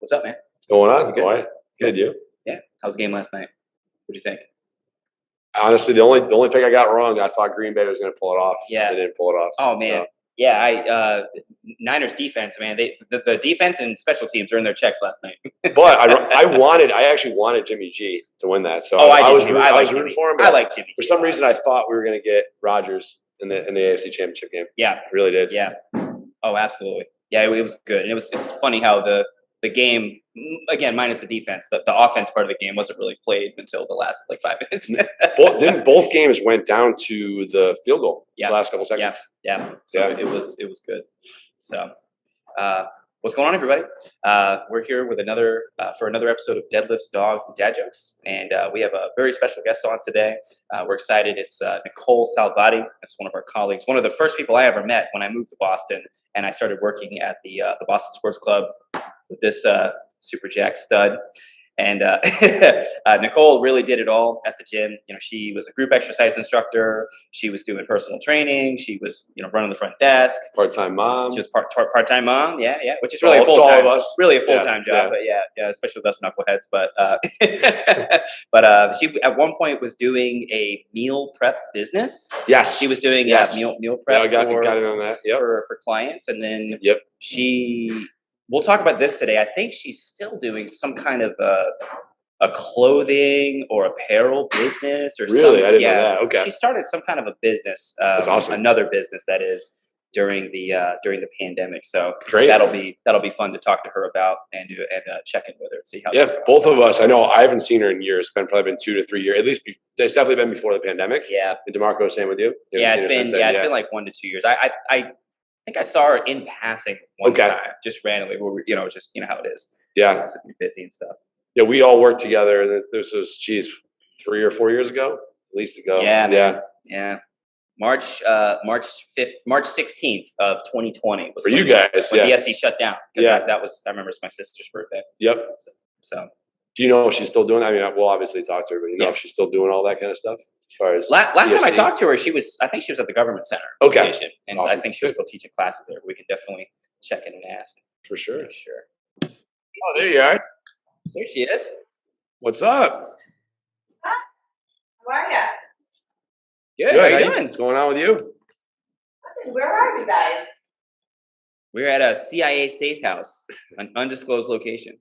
What's up, man? What's going on? Good. Quiet. Good, you? Yeah. How was the game last night? What do you think? Honestly, the only pick I got wrong, I thought Green Bay was going to pull it off. Yeah. They didn't pull it off. Oh, man. So. Yeah, Niners defense, man. The defense and special teams earned their checks last night. But I actually wanted Jimmy G to win that. So I was rooting for him. I like Jimmy G. For some reason, I thought we were going to get Rodgers in the AFC Championship game. Yeah, I really did. Yeah. Oh, absolutely. Yeah, it was good, and it's funny how the game, again, minus the defense, the offense part of the game wasn't really played until the last 5 minutes. Both games went down to the field goal. Yeah. The last couple seconds. Yeah. So it was good. So, what's going on, everybody? We're here with another episode of Deadlifts, Dogs, and Dad Jokes, and we have a very special guest on today. We're excited. It's Nicole Salvati. That's one of our colleagues. One of the first people I ever met when I moved to Boston, and I started working at the Boston Sports Club with this super jack stud. And Nicole really did it all at the gym. You know, she was a group exercise instructor. She was doing personal training. She was, running the front desk. Part-time mom. She was part-time mom. Yeah. Which is really a full-time. All of us. Really a full-time job. But yeah, especially with us knuckleheads. But she at one point was doing a meal prep business. Yes. She was doing meal prep. Yeah, I got it on that. Yep. For clients, and then she. We'll talk about this today. I think she's still doing some kind of a clothing or apparel business or something. Really? I didn't know that. Okay. She started some kind of a business. That's awesome. Another business that is during the pandemic. So great. That'll be fun to talk to her about and check in with her and see how. Yeah, both of us. I know I haven't seen her in years. It's probably been 2 to 3 years. At least it's definitely been before the pandemic. Yeah. And Demarco, same with you. It's been like 1 to 2 years. I think I saw her in passing one time, just randomly. Just how it is. Yeah, busy and stuff. Yeah, we all worked together. This was 3 or 4 years ago, at least ago. Yeah. March 16th of 2020 was for you guys. When the SC shut down. Yeah, that was. I remember it's my sister's birthday. Yep. So. Do you know if she's still doing? I mean, we'll obviously talk to her, but if she's still doing all that kind of stuff as far as last time I talked to her, I think she was at the government center. Okay. And awesome. I think she was still teaching classes there. We can definitely check in and ask. For sure. Oh, there you are. There she is. What's up? Huh? How are ya? Good. How are you doing? What's going on with you? Nothing. Where are you guys? We're at a CIA safe house, an undisclosed location.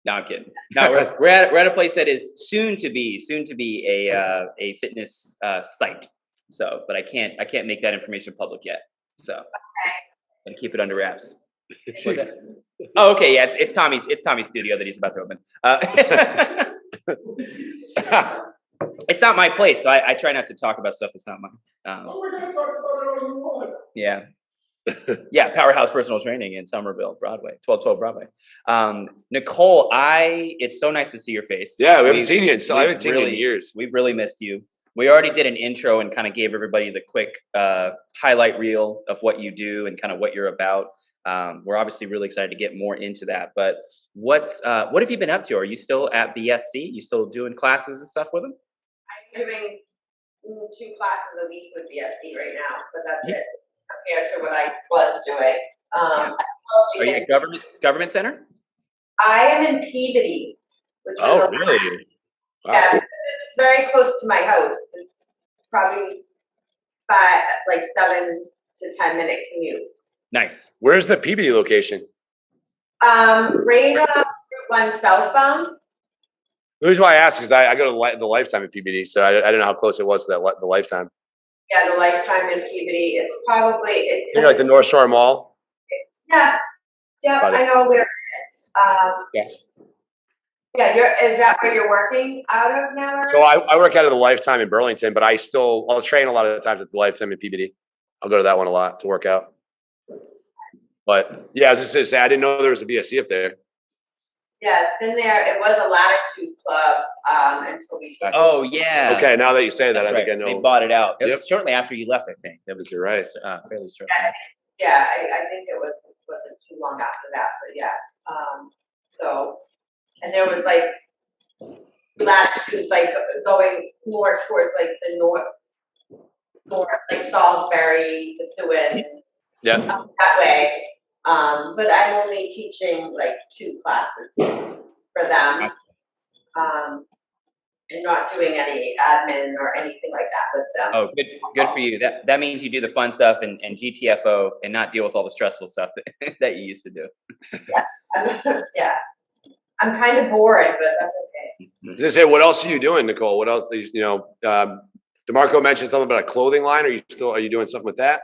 No, I'm kidding. No, we're at a place that is soon to be a fitness site. So, but I can't make that information public yet. So, and keep it under wraps. What's that? Oh, okay. Yeah, it's Tommy's studio that he's about to open. It's not my place, so I try not to talk about stuff that's not mine. We're gonna talk about it all you want. Yeah. Yeah, Powerhouse Personal Training in Somerville, Broadway, 1212 Broadway. Nicole, it's so nice to see your face. Yeah, we haven't seen you. I haven't seen you in years. We've really missed you. We already did an intro and kind of gave everybody the quick highlight reel of what you do and kind of what you're about. We're obviously really excited to get more into that. But what have you been up to? Are you still at BSC? You still doing classes and stuff with them? I'm doing 2 classes a week with BSC right now, but that's it. Compared to what I was doing. Are you at government center? I am in Peabody. Which is really? Wow. Yeah, it's very close to my house. It's probably 7 to 10 minute commute. Nice. Where's the Peabody location? Right on Route 1 southbound. The reason why I asked is I go to the Lifetime at Peabody, so I don't know how close it was to the Lifetime. Yeah, the Lifetime in Peabody. It's probably like the North Shore Mall. Yeah, I know where it is. Yeah, is that where you're working out of now? So I work out of the Lifetime in Burlington, but I'll train a lot of the times at the Lifetime in Peabody. I'll go to that one a lot to work out. But yeah, I was just to say I didn't know there was a BSC up there. Yeah, it's been there. It was a Latitude Club until we. Oh yeah. Okay, now that you say that, I think I know. They bought it out. It was shortly after you left, I think. That was right. Fairly short. Yeah, I think it wasn't too long after that, but yeah. So, and there was latitudes going more towards the north, like Salisbury, Pursuant. Yeah. That way. But I'm only teaching like 2 classes for them. And not doing any admin or anything like that with them. Oh, good for you. That means you do the fun stuff and GTFO and not deal with all the stressful stuff that you used to do. Yeah, I'm kind of bored, but that's okay. I was gonna say, what else are you doing, Nicole? What else? You know, Demarco mentioned something about a clothing line. Are you doing something with that?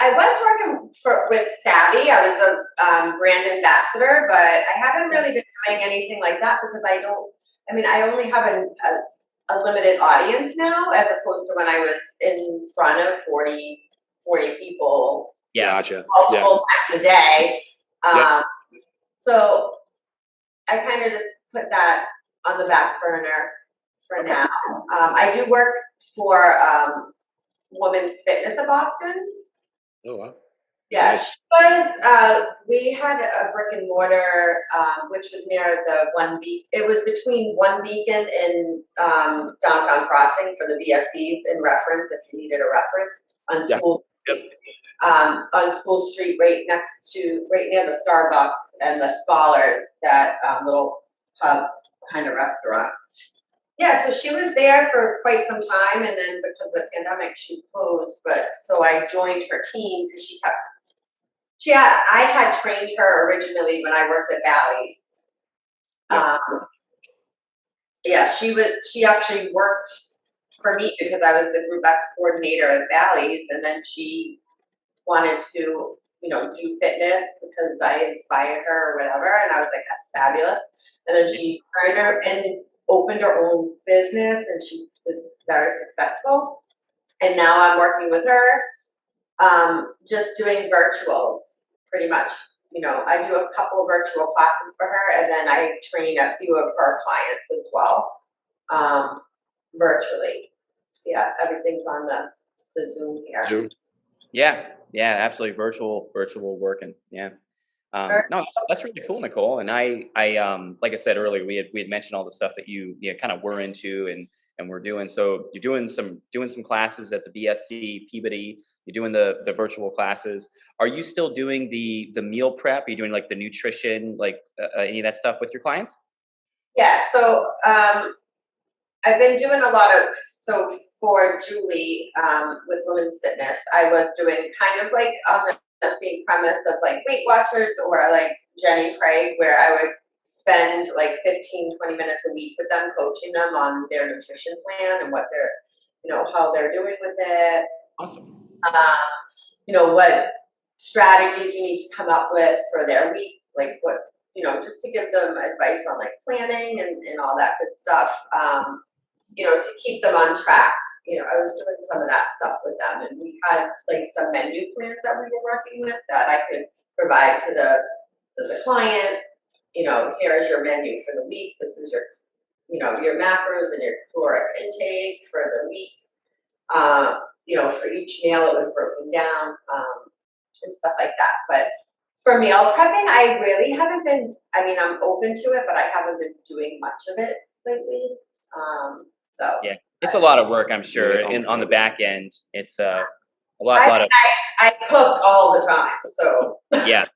I was working with Savvy. I was a brand ambassador, but I haven't really been doing anything like that because I only have a limited audience now as opposed to when I was in front of 40 people. Yeah, gotcha. Multiple times a day. So I kind of just put that on the back burner for now. I do work for Women's Fitness of Boston. Oh, wow. Yeah, Nice. she was, we had a brick and mortar, which was near the it was between One Beacon and Downtown Crossing for the BSCs in reference, if you needed a reference, on School on School Street, right near the Starbucks and the Scholars, that little pub kind of restaurant. Yeah, so she was there for quite some time, and then because of the pandemic, she closed. But so I joined her team because I had trained her originally when I worked at Bally's. She actually worked for me because I was the Group X coordinator at Bally's, and then she wanted to, do fitness because I inspired her or whatever, and I was like, that's fabulous. And then she turned her and opened her own business, and she was very successful. And now I'm working with her, just doing virtuals, pretty much. I do a couple of virtual classes for her, and then I train a few of her clients as well, virtually. Yeah, everything's on the Zoom here. Zoom. Yeah, absolutely. Virtual working. Yeah. No, that's really cool, Nicole. And I like I said earlier, we had mentioned all the stuff that you kind of were into and we're doing. So you're doing some classes at the BSC Peabody. You're doing the virtual classes. Are you still doing the meal prep? Are you doing like the nutrition, like any of that stuff with your clients? Yeah. So I've been doing a lot of, so for Julie, with Women's Fitness, I was doing kind of like on the same premise of like Weight Watchers or like Jenny Craig, where I would spend like 15-20 minutes a week with them, coaching them on their nutrition plan and what they're, how they're doing with it. Awesome. What strategies we need to come up with for their week, like what, just to give them advice on like planning and all that good stuff, to keep them on track. I was doing some of that stuff with them, and we had like some menu plans that we were working with that I could provide to the client. Here is your menu for the week. This is your, your macros and your caloric intake for the week. For each meal it was broken down, and stuff like that. But for meal prepping, I really haven't been, I'm open to it, but I haven't been doing much of it lately. Yeah, it's a lot of work, I'm sure. And on the back end, it's a lot of. I cook all the time, so. Yeah.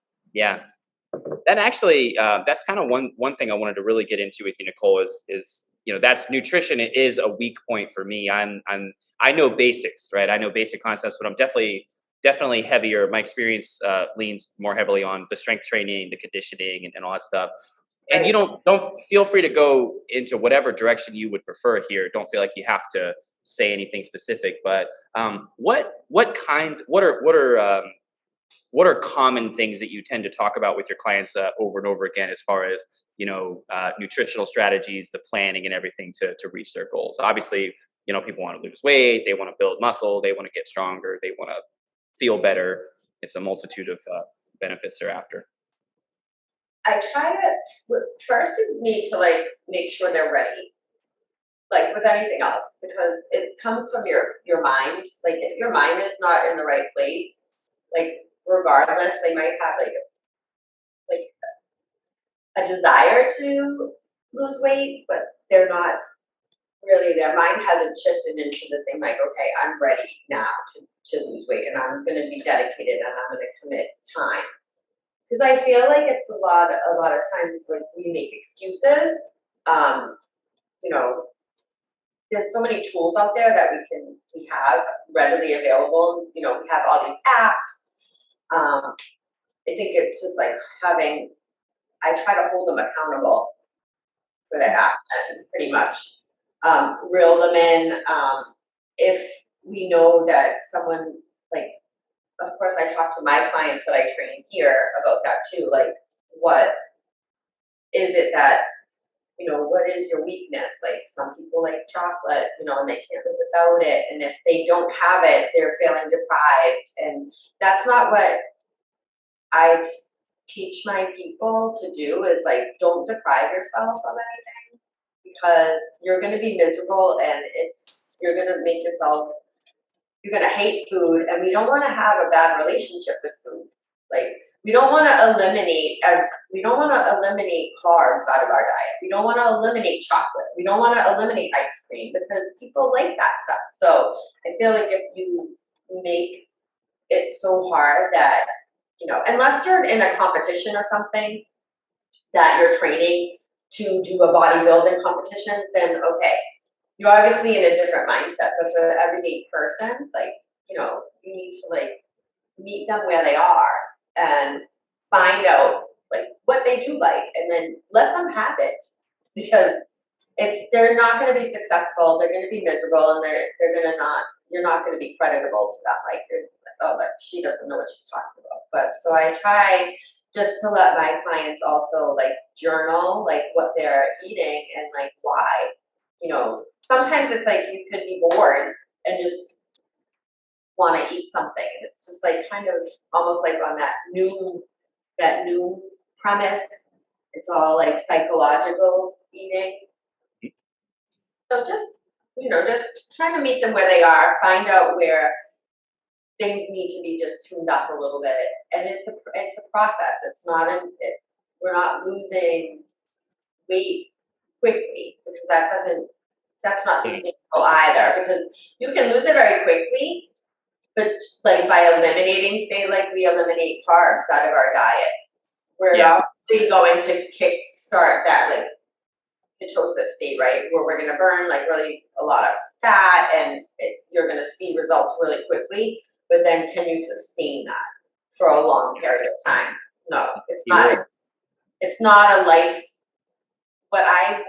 That actually, that's kind of one thing I wanted to really get into with you, Nicole, is that's nutrition is a weak point for me. I know basics, right? I know basic concepts, but I'm definitely heavier. My experience leans more heavily on the strength training, the conditioning, and all that stuff. And you don't feel free to go into whatever direction you would prefer here. Don't feel like you have to say anything specific. But what are common things that you tend to talk about with your clients over and over again, as far as nutritional strategies, the planning, and everything to reach their goals? Obviously, people want to lose weight, they want to build muscle, they want to get stronger, they want to feel better. It's a multitude of benefits they're after. I try to, first you need to like make sure they're ready, like with anything else, because it comes from your mind. Like if your mind is not in the right place, like regardless, they might have like a desire to lose weight, but they're not really, their mind hasn't shifted into that they might, okay, I'm ready now to to lose weight, and I'm going to be dedicated, and I'm going to commit time. Because I feel like it's a lot of times when we make excuses. You know, there's so many tools out there that we have readily available. You know, we have all these apps. I think it's just like I try to hold them accountable for their actions, pretty much. Reel them in. If we know that someone, like, of course, I talk to my clients that I train here about that too. Like, what is it that, you know, what is your weakness? Like, some people like chocolate, you know, and they can't live without it. And if they don't have it, they're feeling deprived. And that's not what I teach my people to do, is like, don't deprive yourself of anything, because you're going to be miserable, and you're going to make yourself, you're going to hate food, and we don't want to have a bad relationship with food. Like, we don't want to eliminate carbs out of our diet. We don't want to eliminate chocolate. We don't want to eliminate ice cream, because people like that stuff. So I feel like if you make it so hard that, you know, unless you're in a competition or something that you're training to do a bodybuilding competition, then okay, you're obviously in a different mindset. But for the everyday person, like, you know, you need to like meet them where they are and find out like what they do like, and then let them have it, because they're not going to be successful. They're going to be miserable, and you're not going to be creditable to them. Like, you're like, oh, but she doesn't know what she's talking about. But so I try just to let my clients also like journal like what they're eating and like why. You know, sometimes it's like you could be bored and just want to eat something. It's just like kind of almost like on that new premise. It's all like psychological eating. So just, you know, just trying to meet them where they are, find out where things need to be just tuned up a little bit. And it's a process. It's not we're not losing weight quickly, because that's not sustainable either, because you can lose it very quickly, but like by eliminating, say like we eliminate carbs out of our diet, we're obviously going to kickstart that like ketosis state, right? Where we're going to burn like really a lot of fat, and you're going to see results really quickly. But then, can you sustain that for a long period of time? No, it's not. It's not a life. What I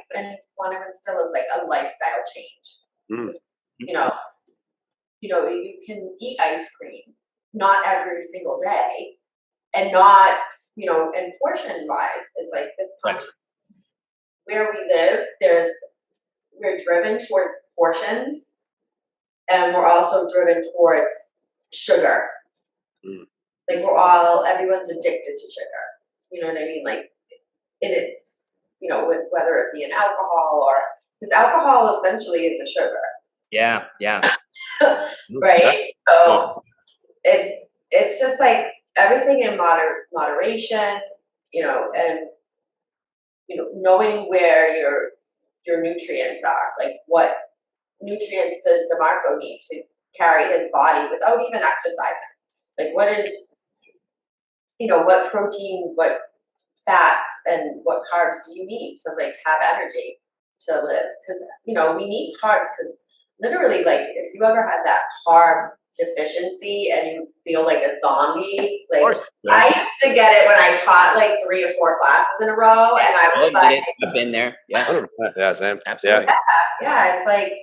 want to instill is like a lifestyle change. You know, you can eat ice cream, not every single day, and not, you know, and portion wise is like this country. Where we live, we're driven towards portions, and we're also driven towards sugar. Like everyone's addicted to sugar. You know what I mean? Like, it is, you know, whether it be an alcohol or, because alcohol essentially is a sugar. Yeah. Right? So it's just like everything in moderation, you know, and, you know, knowing where your nutrients are, like what nutrients does Demarco need to carry his body without even exercising? Like, what is, you know, what protein, what fats, and what carbs do you need to like have energy to live? Because, you know, we need carbs, because literally, like, if you ever had that carb deficiency and you feel like a zombie, like, I used to get it when I taught like 3 or 4 classes in a row, and I was like, I've been there. Yeah. Yeah, Sam. Absolutely. Yeah, it's like,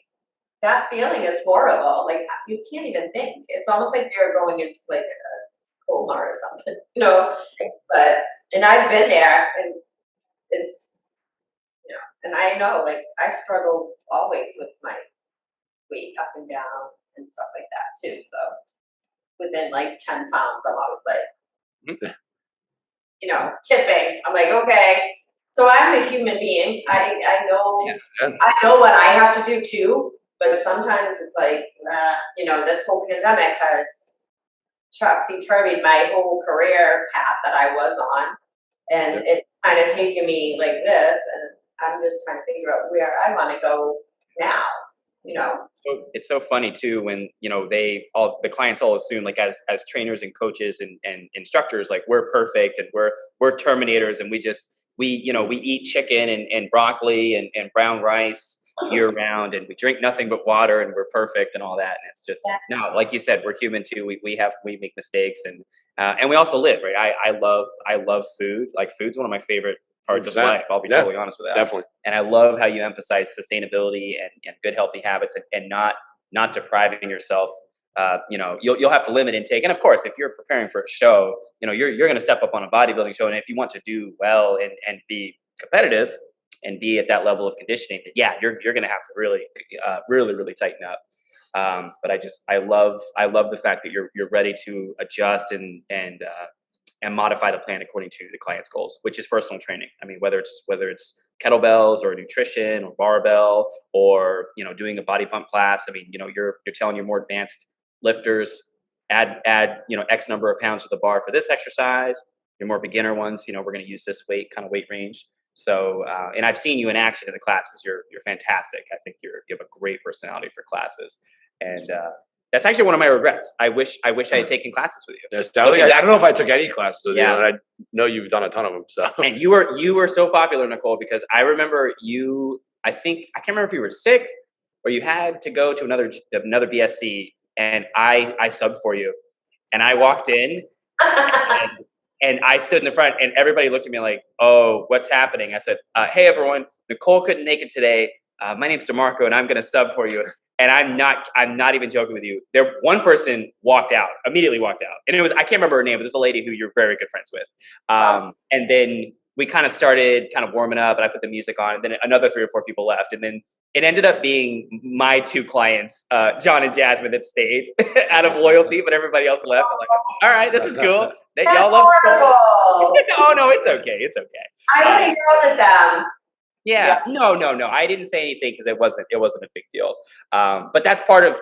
that feeling is horrible. Like, you can't even think. It's almost like you're going into like a coma or something, you know? And I've been there, and it's, you know, and I know, like, I struggle always with my weight up and down and stuff like that too. So within like 10 pounds, I'm always like, you know, tipping. I'm like, okay. So I'm a human being. I know what I have to do too. But sometimes it's like, you know, this whole pandemic has topsy-turvied my whole career path that I was on. And it's kind of taken me like this. And I'm just trying to figure out where I want to go now. you know. It's so funny too when the clients all assume like as trainers and coaches and instructors, like we're perfect and we're terminators and we eat chicken and broccoli and brown rice year round and we drink nothing but water and we're perfect and all that, and it's just no, like you said, we're human too. We make mistakes and we also live, right? I love food. Like food's one of my favorite parts of life. I'll be totally honest with that. Definitely. And I love how you emphasize sustainability and good healthy habits and not depriving yourself. You'll have to limit intake. And of course, if you're preparing for a show, you're going to step up on a bodybuilding show. And if you want to do well and be competitive and be at that level of conditioning, then yeah, you're going to have to really, really tighten up. But I love the fact that you're ready to adjust and modify the plan according to the client's goals, which is personal training. I mean, whether it's kettlebells or nutrition or barbell or, doing a body pump class. I mean, you're telling your more advanced lifters, add, X number of pounds to the bar for this exercise. Your more beginner ones, we're going to use this weight range. So, and I've seen you in action in the classes. You're fantastic. I think you have a great personality for classes. And, that's actually one of my regrets. I wish I had taken classes with you. Yes, I don't know if I took any classes with you, and I know you've done a ton of them. So, and you were so popular, Nicole, because I remember you. I can't remember if you were sick or you had to go to another BSC, and I subbed for you, and I walked in, and I stood in the front, and everybody looked at me like, "Oh, what's happening?" I said, "Hey, everyone, Nicole couldn't make it today. My name's Demarco, and I'm going to sub for you." And I'm not even joking with you. One person immediately walked out. And I can't remember her name, but there's a lady who you're very good friends with. And then we kind of started warming up and I put the music on and then another 3 or 4 people left. And then it ended up being my 2 clients, John and Jasmine, that stayed out of loyalty, but everybody else left. I'm like, all right, this is cool. Y'all love Oh no, it's okay. It's okay. I would have yelled at them. Yeah. No. I didn't say anything because it wasn't a big deal. But that's part of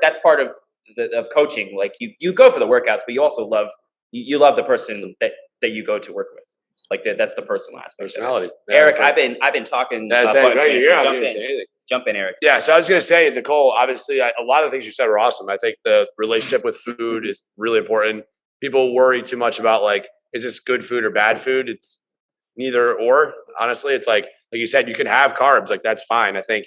coaching. Like you go for the workouts, but you also love the person that you go to work with. Like that's the personal aspect. Personality. Eric, I've been talking. Jump in, Eric. Yeah. So I was going to say, Nicole, obviously a lot of the things you said were awesome. I think the relationship with food is really important. People worry too much about like, is this good food or bad food? It's neither or. Honestly, it's like you said, you can have carbs. Like that's fine. I think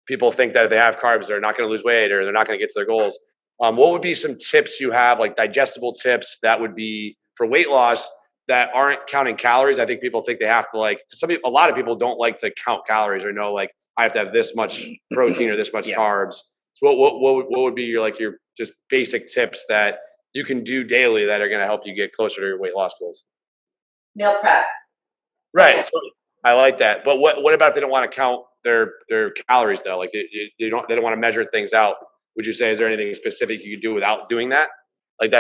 people think that if they have carbs, they're not going to lose weight or they're not going to get to their goals. What would be some tips you have, like digestible tips that would be for weight loss that aren't counting calories? I think people think they have to a lot of people don't like to count calories or know like I have to have this much protein or this much carbs. So what would be your just basic tips that you can do daily that are going to help you get closer to your weight loss goals? Meal prep. Right. So I like that. But what about if they don't want to count their calories though? Like they don't want to measure things out. Would you say, is there anything specific you could do without doing that? Like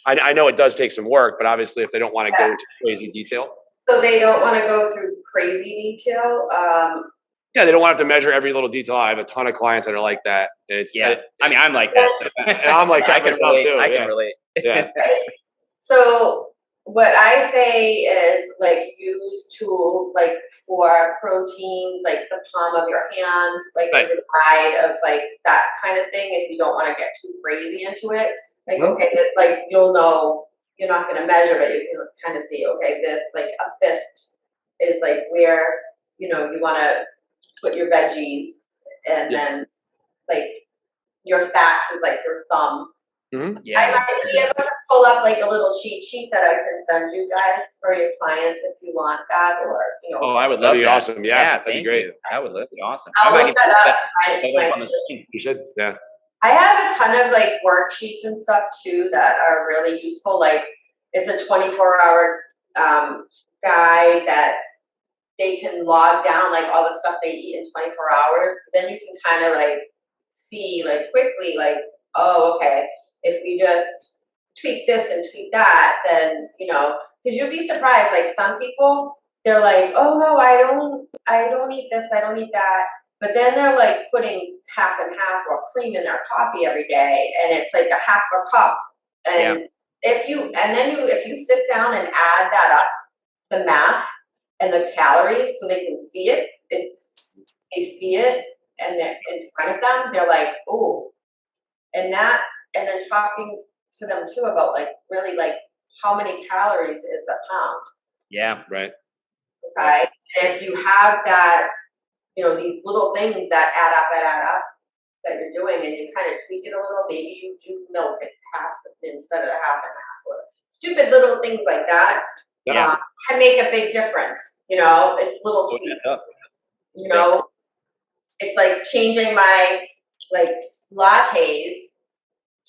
I know it does take some work, but obviously if they don't want to go into crazy detail. So they don't want to go through crazy detail. Yeah, they don't want to have to measure every little detail. I have a ton of clients that are like that. And it's I'm like that. So. And I'm like that. I can relate. Too. I can relate. Yeah. So what I say is use tools for proteins, the palm of your hand, as a guide of that kind of thing. If you don't want to get too crazy into it, okay, you'll know you're not going to measure, but you can kind of see, okay, this a fist is where you want to put your veggies, and then your fats is your thumb. Mm-hmm. Yeah. I might be able to pull up a little cheat sheet that I can send you guys for your clients if you want that, or Oh, I would love that. Awesome. Yeah, that'd thank be great. You. That would be awesome. I'll look that up. You should. Yeah. I have a ton of worksheets and stuff too that are really useful. It's a 24-hour guide that they can log down all the stuff they eat in 24 hours. Then you can kind of see quickly oh, okay, if we just tweak this and tweak that, then because you'll be surprised. Some people, they're oh no, I don't eat this, I don't eat that. But then they're putting half and half or cream in their coffee every day, and it's a half a cup. And if you sit down and add that up, the math and the calories, so they can see it, they see it, and they're in front of them, they're like, oh, and then talking to them too about like really like how many calories is a pound. Yeah. Right. Okay. And if you have that, these little things that add up that you're doing, and you kind of tweak it a little, maybe you do milk it half instead of the half and half, or stupid little things like that. Yeah. Can make a big difference. It's little tweaks. It's like changing my like lattes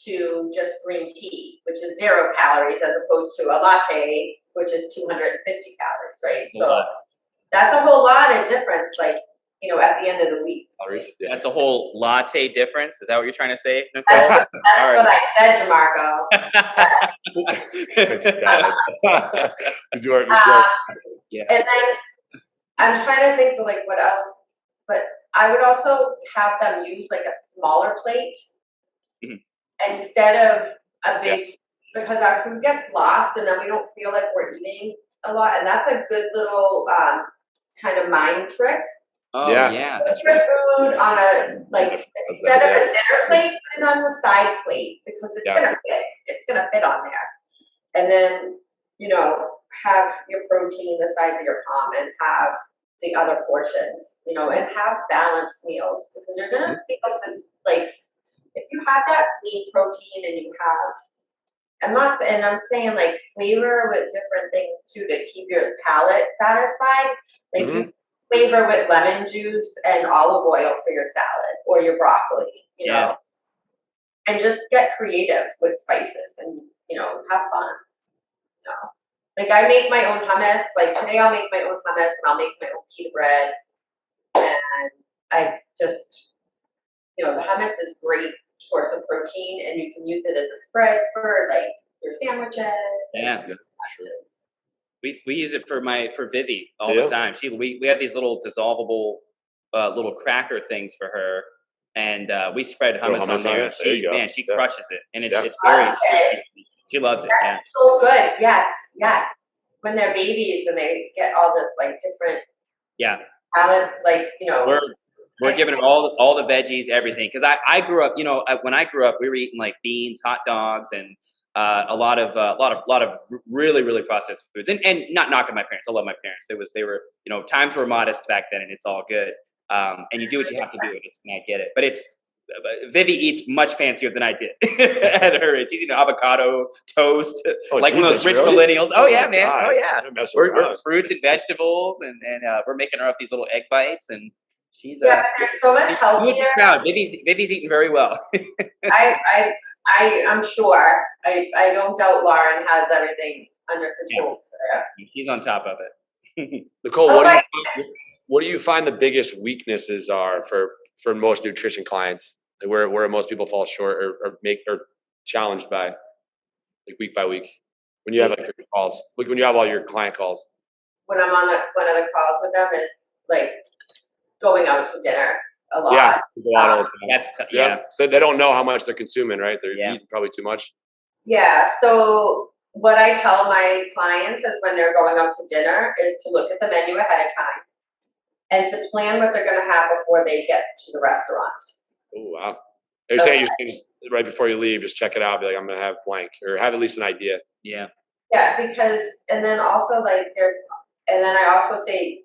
to just green tea, which is 0 calories, as opposed to a latte, which is 250 calories, right? So that's a whole lot of difference, like, at the end of the week. That's a whole latte difference. Is that what you're trying to say, Nicole? That's what I said, Demarco. Yeah. And then I'm trying to think of like what else, but I would also have them use like a smaller plate instead of a big, because our food gets lost and then we don't feel like we're eating a lot. And that's a good little kind of mind trick. Oh yeah. Put your food on a, like, instead of a dinner plate, put it on the side plate, because it's gonna fit. It's gonna fit on there. And then, have your protein the size of your palm, and have the other portions, and have balanced meals, because you're gonna feel this, like, if you have that lean protein and you have, I'm saying like flavor with different things too to keep your palate satisfied. Like you flavor with lemon juice and olive oil for your salad or your broccoli, and just get creative with spices and, have fun. Like I make my own hummus. Like today I'll make my own hummus and I'll make my own pita bread. And I just, the hummus is great source of protein, and you can use it as a spread for like your sandwiches. Yeah. We use it for Vivi all the time. We have these little dissolvable little cracker things for her, and we spread hummus on there. She crushes it, and it's very. She loves it. That's so good. Yes. When they're babies and they get all this like different. Yeah. Salad, like We're giving her all the veggies, everything. Because I grew up, when I grew up, we were eating like beans, hot dogs, and a lot of really, really processed foods. And not knocking my parents. I love my parents. They were, times were modest back then, and it's all good. And you do what you have to do, and I get it. But Vivi eats much fancier than I did at her age. She's eating avocado toast, like one of those rich millennials. Oh yeah, man. Oh yeah. We're fruits and vegetables, and we're making her up these little egg bites, and she's but they're so much healthier. Vivi's eating very well. I'm sure. I don't doubt Lauren has everything under control. Yeah. She's on top of it. Nicole, what do you find the biggest weaknesses are for most nutrition clients? Like where most people fall short or challenged by, like week by week, when you have like your calls, like when you have all your client calls? When I'm on one of the calls with them, it's like going out to dinner a lot. Yeah, that's yeah. So they don't know how much they're consuming, right? They're eating probably too much. Yeah. So what I tell my clients is when they're going out to dinner is to look at the menu ahead of time and to plan what they're going to have before they get to the restaurant. Oh, wow. You're saying you can just, right before you leave, just check it out. Be like, I'm going to have blank, or have at least an idea. Yeah. Yeah, because, and then also like and then I also say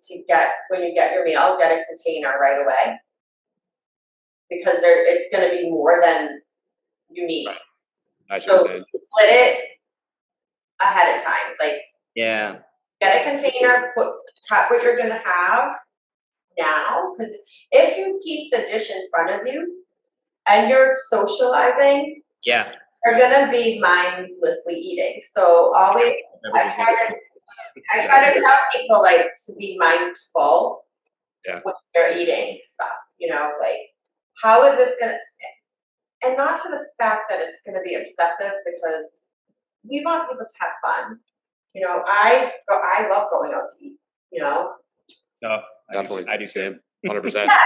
when you get your meal, get a container right away. Because it's going to be more than you need. Right. So split it ahead of time. Like, get a container, cut what you're going to have now. Because if you keep the dish in front of you and you're socializing, you're going to be mindlessly eating. So always, I try to tell people like to be mindful when they're eating stuff. Like, how is this going to, and not to the fact that it's going to be obsessive, because we want people to have fun. I love going out to eat, No, definitely. I do too. 100%. Yeah,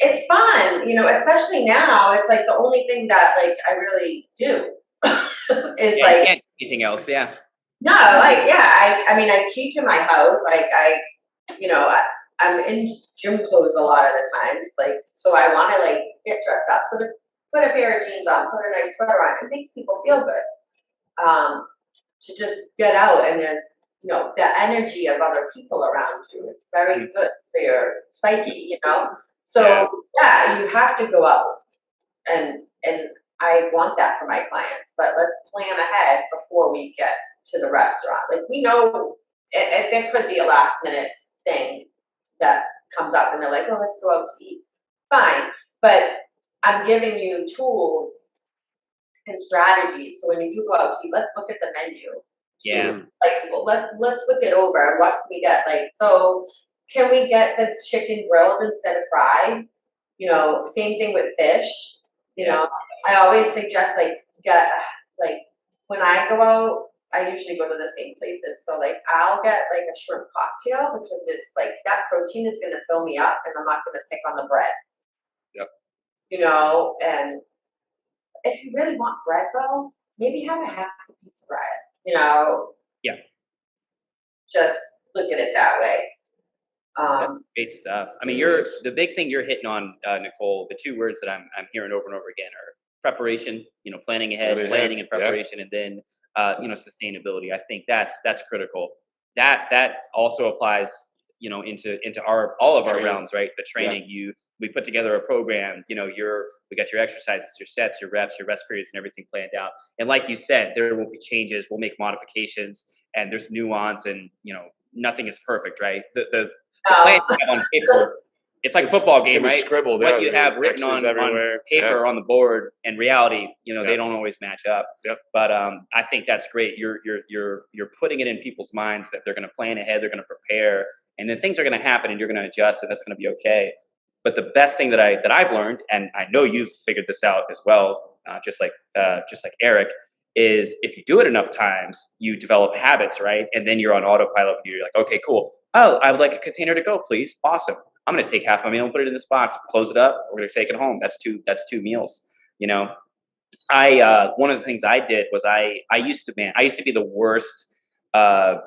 it's fun, especially now. It's like the only thing that like I really do is like you can't do anything else. Yeah. No, like I mean I teach in my house. Like I'm in gym clothes a lot of the times, like, so I want to like get dressed up, put a pair of jeans on, put a nice sweater on. It makes people feel good. To just get out and there's, you know, the energy of other people around you. It's very good for your psyche, you know. So yeah, you have to go out and I want that for my clients, but let's plan ahead before we get to the restaurant. Like we know there could be a last minute thing that comes up and they're like, oh, let's go out to eat. Fine. But I'm giving you tools and strategies. So when you do go out to eat, let's look at the menu. Yeah. Like, well, let's look it over. What can we get? Like, so can we get the chicken grilled instead of fried? You know, same thing with fish. You know, I always suggest like when I go out, I usually go to the same places. So like I'll get like a shrimp cocktail because it's like that protein is gonna fill me up and I'm not gonna pick on the bread. Yep. You know, and if you really want bread though, maybe have a half a piece of bread, you know. Yeah. Just look at it that way. Great stuff. I mean, the big thing you're hitting on, Nicole. The two words that I'm hearing over and over again are preparation. You know, planning ahead, planning and preparation, and then you know, sustainability. I think that's critical. That also applies, you know, into all of our realms, right? The training we put together a program. You know, we got your exercises, your sets, your reps, your rest periods, and everything planned out. And like you said, there will be changes. We'll make modifications, and there's nuance, and you know, nothing is perfect, right? The plan you have on paper, it's like a football game, right? Scribbled, what you have written on paper on the board and reality, you know, they don't always match up. But I think that's great. You're putting it in people's minds that they're going to plan ahead, they're going to prepare, and then things are going to happen, and you're going to adjust, and that's going to be okay. But the best thing that I've learned, and I know you've figured this out as well, just like Eric, is if you do it enough times, you develop habits, right? And then you're on autopilot. You're like, okay, cool. Oh, I would like a container to go, please. Awesome. I'm going to take half my meal and put it in this box, close it up. We're going to take it home. That's two meals. You know, one of the things I did was I used to be the worst, high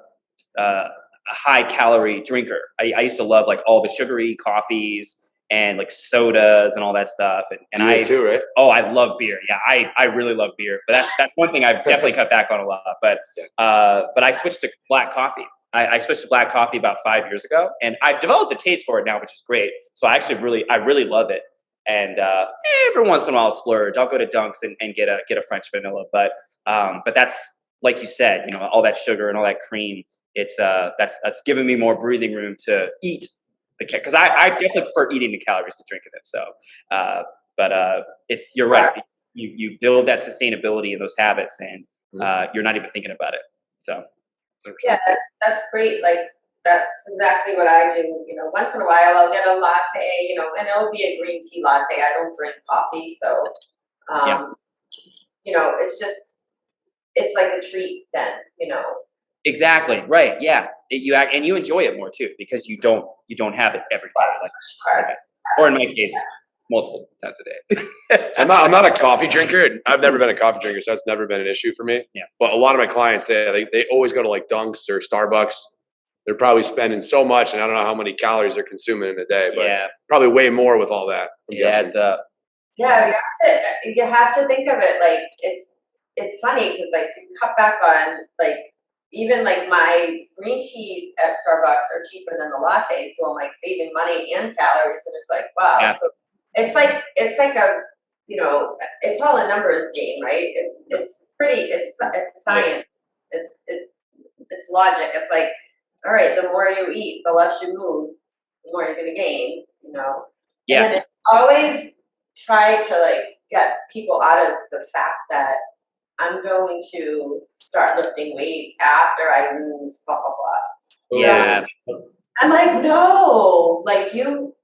calorie drinker. I used to love like all the sugary coffees and like sodas and all that stuff. And I too, right? Oh, I love beer. Yeah, I really love beer. But that's one thing I've definitely cut back on a lot. But I switched to black coffee. I switched to black coffee about 5 years ago, and I've developed a taste for it now, which is great. So I really love it. And every once in a while, I'll splurge. I'll go to Dunks and get a French vanilla. But that's like you said, you know, all that sugar and all that cream. It's that's giving me more breathing room to eat the cake, because I definitely prefer eating the calories to drinking them. So, you're right. You build that sustainability and those habits, and you're not even thinking about it. So. Yeah, that's great. Like that's exactly what I do. You know, once in a while I'll get a latte, you know, and it'll be a green tea latte. I don't drink coffee, so you know, it's like a treat then, you know. Exactly. Right. Yeah. You enjoy it more too, because you don't have it every day. Like, or in my case, multiple times a day. I'm not a coffee drinker. I've never been a coffee drinker, so that's never been an issue for me. Yeah. But a lot of my clients, they always go to like Dunks or Starbucks. They're probably spending so much, and I don't know how many calories they're consuming in a day, but probably way more with all that. It's up. Yeah, you have to think of it like it's funny because like you cut back on like even like my green teas at Starbucks are cheaper than the lattes, so I'm like saving money and calories, and it's like wow. Yeah. So it's like a, you know, it's all a numbers game, right? It's science. It's logic. It's like, all right, the more you eat, the less you move, the more you're gonna gain, you know. Yeah. And then always try to like get people out of the fact that I'm going to start lifting weights after I lose blah blah blah. Yeah. I'm like, no, like you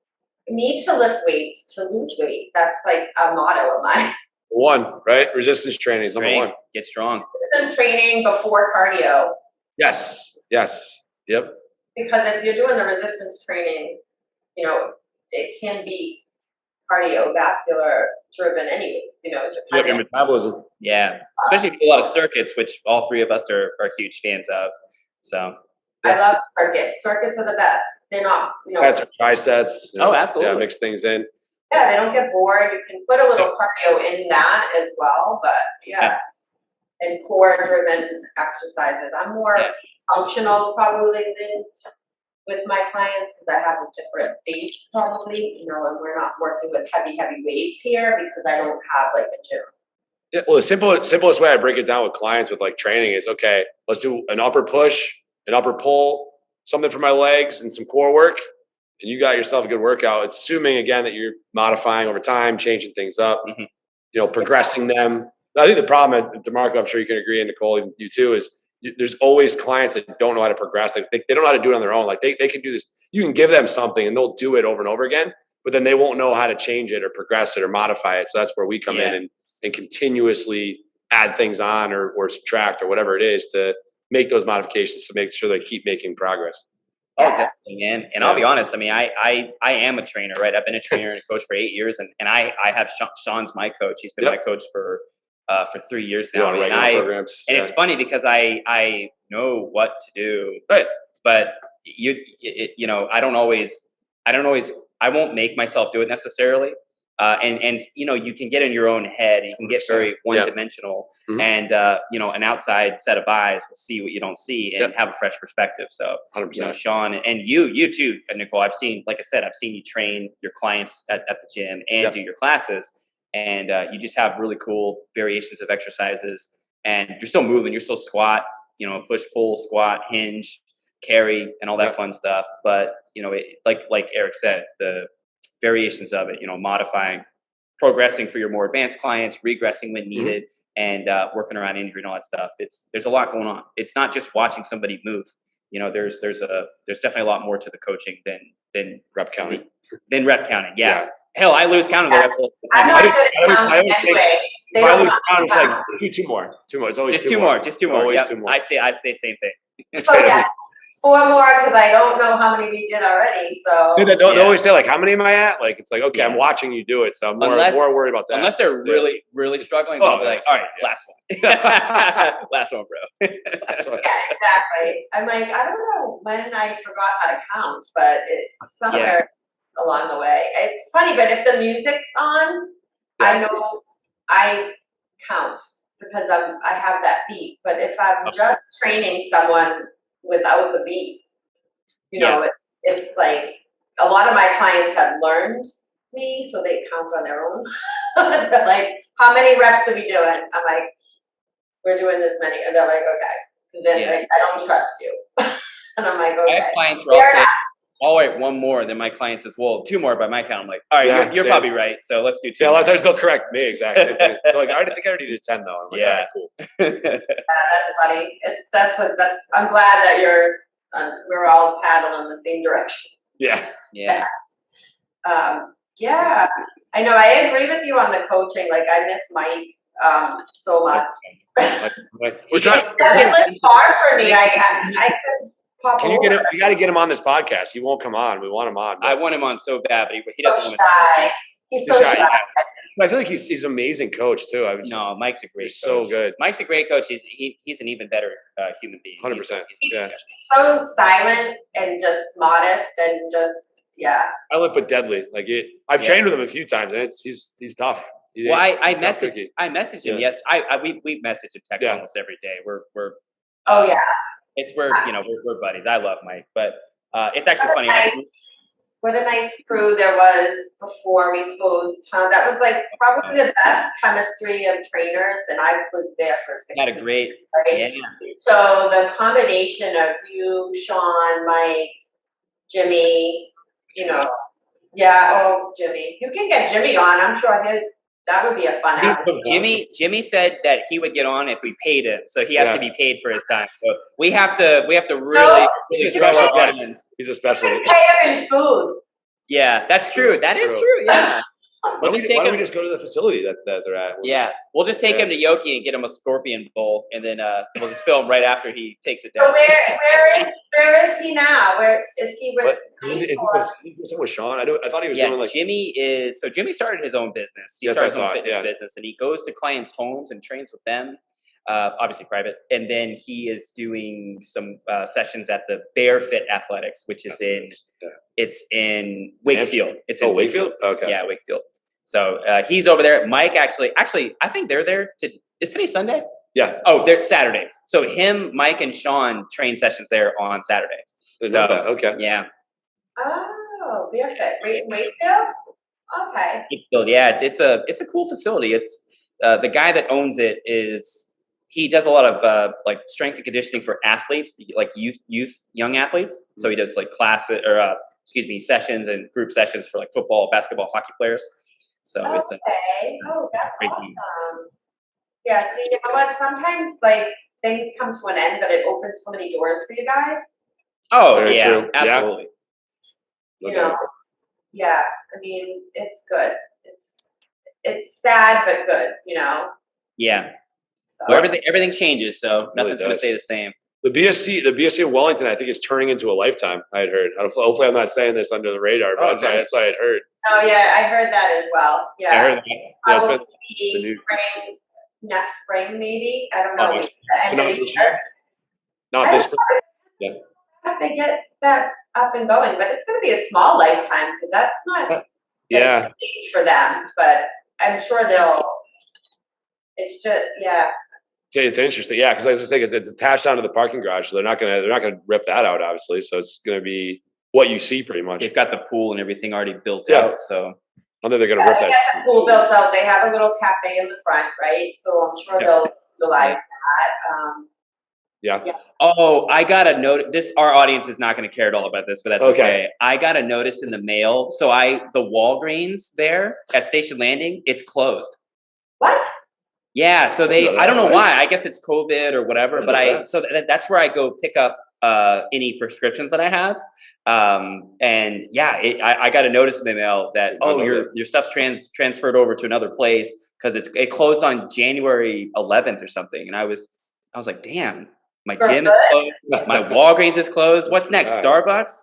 need to lift weights to lose weight. That's like a motto of mine. One, right? Resistance training is number one. Get strong. Resistance training before cardio. Yes. Yep. Because if you're doing the resistance training, you know, it can be cardiovascular driven anyway, you know. Your metabolism. Yeah. Especially a lot of circuits, which all three of us are huge fans of. So I love circuits. Circuits are the best. They're not, That's our trisets. Oh, absolutely. Yeah, mix things in. Yeah, they don't get bored. You can put a little cardio in that as well, but and core-driven exercises. I'm more functional probably than with my clients because I have a different base probably, and we're not working with heavy weights here because I don't have like a gym. Yeah, well, the simplest way I break it down with clients with like training is, okay, let's do an upper push, an upper pull, something for my legs and some core work. And you got yourself a good workout, assuming again that you're modifying over time, changing things up, progressing them. I think the problem at Demarco, I'm sure you can agree, and Nicole, you too, is there's always clients that don't know how to progress. Like they don't know how to do it on their own. Like they can do this. You can give them something and they'll do it over and over again, but then they won't know how to change it or progress it or modify it. So that's where we come in and continuously add things on or subtract or whatever it is to make those modifications to make sure they keep making progress. Oh, definitely, man. And I'll be honest. I mean, I am a trainer, right? I've been a trainer and a coach for 8 years, and I have Sean's my coach. He's been my coach for 3 years now. And it's funny because I know what to do, right? But I won't make myself do it necessarily. And you can get in your own head. You can get very one-dimensional, and an outside set of eyes will see what you don't see and have a fresh perspective. So, 100%. Sean, and you too, Nicole. I've seen you train your clients at the gym and do your classes, and you just have really cool variations of exercises. And you're still moving. You're still squat, push, pull, squat, hinge, carry, and all that fun stuff. But like Eric said, the variations of it, modifying, progressing for your more advanced clients, regressing when needed, and working around injury and all that stuff. There's a lot going on. It's not just watching somebody move. There's definitely a lot more to the coaching than rep counting. Yeah. Hell, I lose count of the reps. I'm not good at counting anyway. If I lose count, it's like do two more. It's always just two more. Just two more. Always yep. 2 more. I say the same thing. So yeah, 4 more because I don't know how many we did already. So they always say like, how many am I at? Like it's like, okay, I'm watching you do it, so I'm more worried about that. Unless they're really struggling, they'll be like, all right, last one, last one, bro. Yeah, exactly. I'm like, I don't know when I forgot how to count, but it's somewhere along the way. It's funny, but if the music's on, I know I count because I have that beat. But if I'm just training someone without the beat, it's like a lot of my clients have learned me, so they count on their own. They're like, how many reps are we doing? I'm like, we're doing this many. And they're like, okay. Because then I don't trust you. And I'm like, okay. I have clients where I'll say, all right, 1 more. And then my client says, well, 2 more by my count. I'm like, all right, you're probably right. So let's do 2. Yeah, a lot of times they'll correct me. Exactly. They're like, I think I already did 10 though. I'm like, all right, cool. That's funny. I'm glad that we're all paddling in the same direction. Yeah. I know. I agree with you on the coaching. Like I miss Mike so much. We're trying. It doesn't live far for me. I could pop Can you get him? You got to get him on this podcast. He won't come on. We want him on. I want him on so bad, but he doesn't. So shy. He's so shy. I feel like he's an amazing coach too. No, Mike's a great coach. So good. Mike's a great coach. He's an even better human being. 100%. He's so silent and just modest and just I live with Deadly. Like I've trained with him a few times, and he's tough. I messaged him. Yes, we message and text almost every day. We're we're buddies. I love Mike, but it's actually funny. What a nice crew there was before we closed town. That was like probably the best chemistry of trainers, and I was there for 6 Had a great, right? So the combination of you, Sean, Mike, Jimmy, Jimmy. You can get Jimmy on. I'm sure that would be a fun episode. Jimmy said that he would get on if we paid him, so he has to be paid for his time. So we have to really. He's a special guest. He's a special. You can pay him in food. Yeah, that's true. That is true. Yeah. Why don't we just go to the facility that they're at? We'll just take him to Yoki and get him a scorpion bowl, and then we'll just film right after he takes it down. So where is he now? Where is he with? With Sean? I thought he was doing like. Jimmy started his own business. He started his own fitness business, and he goes to clients' homes and trains with them. obviously private. And then he is doing some sessions at the Barefoot Athletics, which is it's in Wakefield. It's in Wakefield? Okay. Yeah, Wakefield. So he's over there. Mike actually, I think they're there. Is today Sunday? Yeah. Oh, they're Saturday. So him, Mike, and Sean train sessions there on Saturday. So, okay. Yeah. Oh, Barefoot. Wakefield? Okay. Wakefield, yeah, it's a cool facility. It's the guy that owns it he does a lot of like strength and conditioning for athletes, like young athletes. So he does like sessions and group sessions for like football, basketball, hockey players. So okay. it's That's awesome. Yeah, see, you know what? Sometimes like things come to an end, but it opens so many doors for you guys. Oh, Very yeah, true. absolutely. You know, yeah. I mean, it's good. It's sad but good. You know. Yeah. So. Well, everything changes, so nothing's going to stay the same. The BSC in Wellington, I think, is turning into a lifetime. I had heard. Hopefully, I'm not saying this under the radar, but that's what I had heard. Oh yeah, I heard that as well. Yeah, I heard that. Yeah, probably next spring, maybe. I don't know. The end of the year. Not this spring. Yeah. They get that up and going, but it's going to be a small lifetime because that's not big for them. But I'm sure they'll. It's just It's interesting, yeah, because I was just saying, it's attached onto the parking garage, so they're not gonna rip that out, obviously. So it's gonna be what you see pretty much. They've got the pool and everything already built out, so I don't think they're gonna rip that. They get the pool built out. They have a little cafe in the front, right? So I'm sure they'll utilize that. Yeah. Oh, I got a note. Our audience is not going to care at all about this, but that's okay. I got a notice in the mail. So the Walgreens there at Station Landing, it's closed. What? Yeah, so I don't know why. I guess it's COVID or whatever, but that's where I go pick up any prescriptions that I have. And yeah, I got a notice in the mail that your stuff's transferred over to another place because it closed on January 11th or something. And I was like, damn, my gym is closed, my Walgreens is closed. What's next? Starbucks?